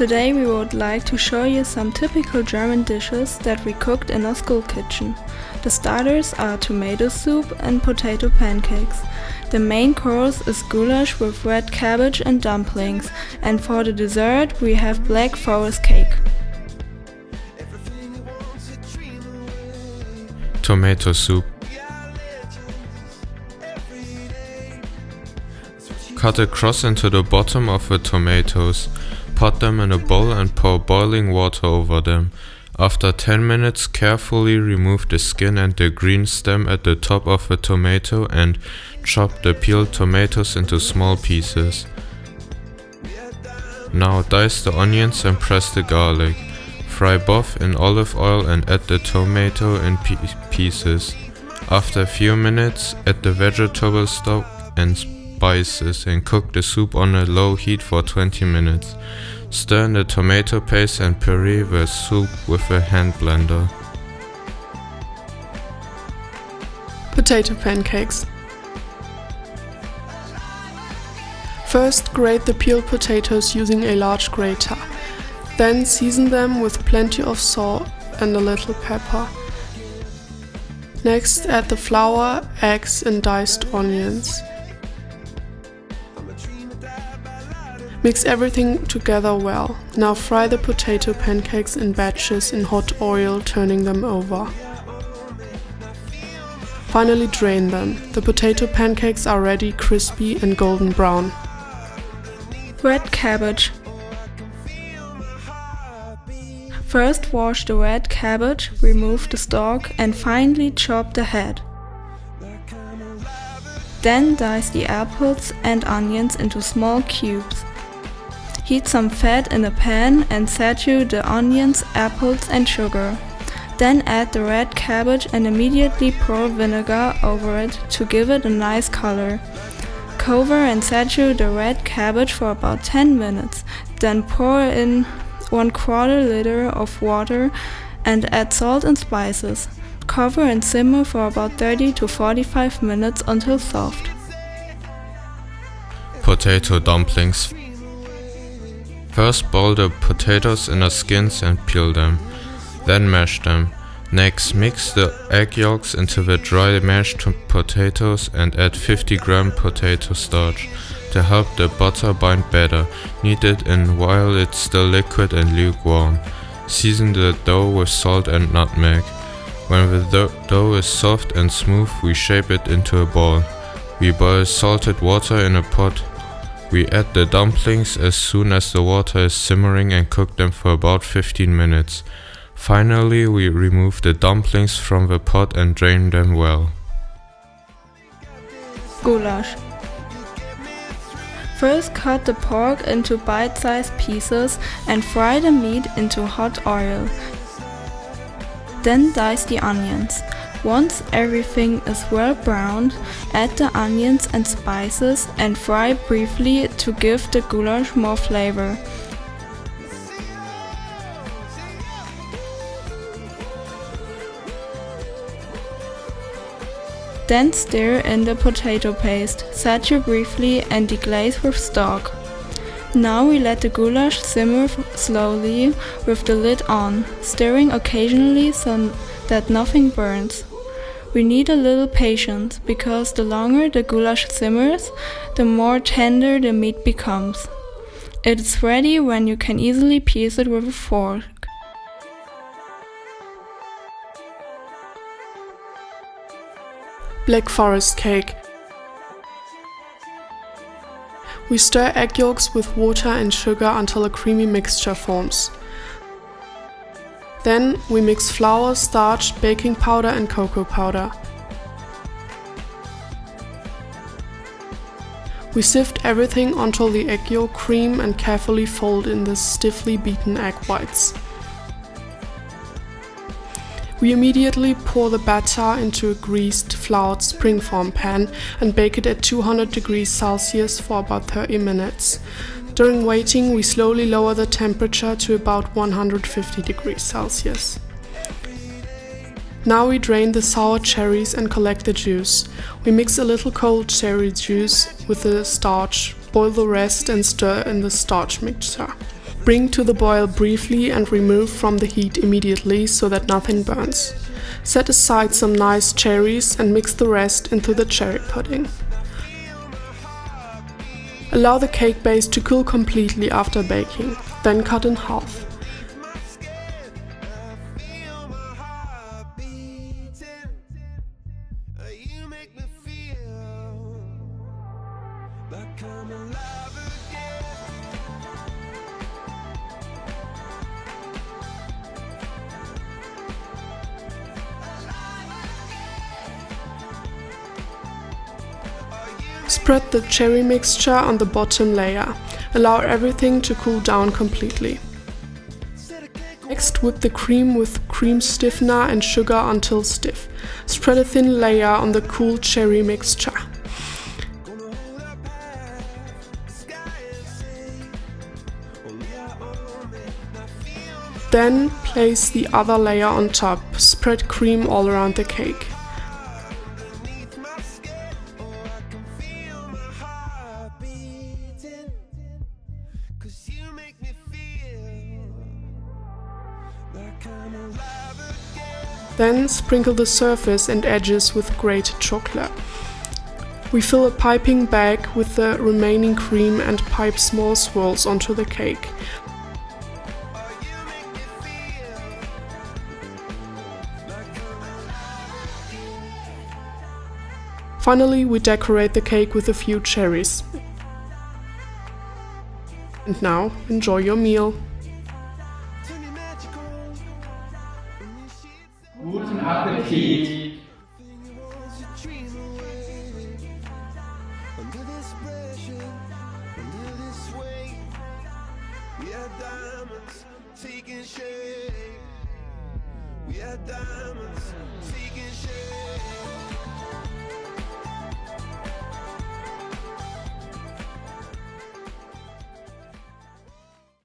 Today we would like to show you some typical German dishes that we cooked in our school kitchen. The starters are tomato soup and potato pancakes. The main course is goulash with red cabbage and dumplings, and for the dessert we have black forest cake. Tomato soup. Cut a cross into the bottom of the tomatoes. Put them in a bowl and pour boiling water over them. After 10 minutes, carefully remove the skin and the green stem at the top of the tomato and chop the peeled tomatoes into small pieces. Now dice the onions and press the garlic. Fry both in olive oil and add the tomato in pieces. After a few minutes, add the vegetable stock and spices and cook the soup on a low heat for 20 minutes. Stir in the tomato paste and puree the soup with a hand blender. Potato pancakes. First, grate the peeled potatoes using a large grater. Then season them with plenty of salt and a little pepper. Next, add the flour, eggs and diced onions. Mix everything together well. Now fry the potato pancakes in batches in hot oil, turning them over. Finally drain them. The potato pancakes are ready, crispy and golden brown. Red cabbage. First wash the red cabbage, remove the stalk and finely chop the head. Then dice the apples and onions into small cubes. Heat some fat in a pan and saute the onions, apples and sugar. Then add the red cabbage and immediately pour vinegar over it to give it a nice color. Cover and saute the red cabbage for about 10 minutes. Then pour in 1/4 liter of water and add salt and spices. Cover and simmer for about 30 to 45 minutes until soft. Potato dumplings. First boil the potatoes in the skins and peel them. Then mash them. Next, mix the egg yolks into the dry mashed potatoes and add 50 gram potato starch. To help the butter bind better, knead it in while it's still liquid and lukewarm. Season the dough with salt and nutmeg. When the dough is soft and smooth, we shape it into a ball. We boil salted water in a pot. We add the dumplings as soon as the water is simmering and cook them for about 15 minutes. Finally, we remove the dumplings from the pot and drain them well. Goulash. First cut the pork into bite-sized pieces and fry the meat into hot oil. Then dice the onions. Once everything is well browned, add the onions and spices and fry briefly to give the goulash more flavor. Then stir in the potato paste, saute briefly and deglaze with stock. Now we let the goulash simmer slowly with the lid on, stirring occasionally so that nothing burns. We need a little patience, because the longer the goulash simmers, the more tender the meat becomes. It is ready when you can easily piece it with a fork. Black forest cake. We stir egg yolks with water and sugar until a creamy mixture forms. Then we mix flour, starch, baking powder and cocoa powder. We sift everything until the egg yolk cream and carefully fold in the stiffly beaten egg whites. We immediately pour the batter into a greased, floured springform pan and bake it at 200 degrees Celsius for about 30 minutes. During waiting, we slowly lower the temperature to about 150 degrees Celsius. Now we drain the sour cherries and collect the juice. We mix a little cold cherry juice with the starch, boil the rest and stir in the starch mixture. Bring to the boil briefly and remove from the heat immediately so that nothing burns. Set aside some nice cherries and mix the rest into the cherry pudding. Allow the cake base to cool completely after baking, then cut in half. Spread the cherry mixture on the bottom layer. Allow everything to cool down completely. Next, whip the cream with cream stiffener and sugar until stiff. Spread a thin layer on the cool cherry mixture. Then place the other layer on top. Spread cream all around the cake. Then sprinkle the surface and edges with grated chocolate. We fill a piping bag with the remaining cream and pipe small swirls onto the cake. Finally, we decorate the cake with a few cherries. And now, enjoy your meal. Guten Appetit! We are diamonds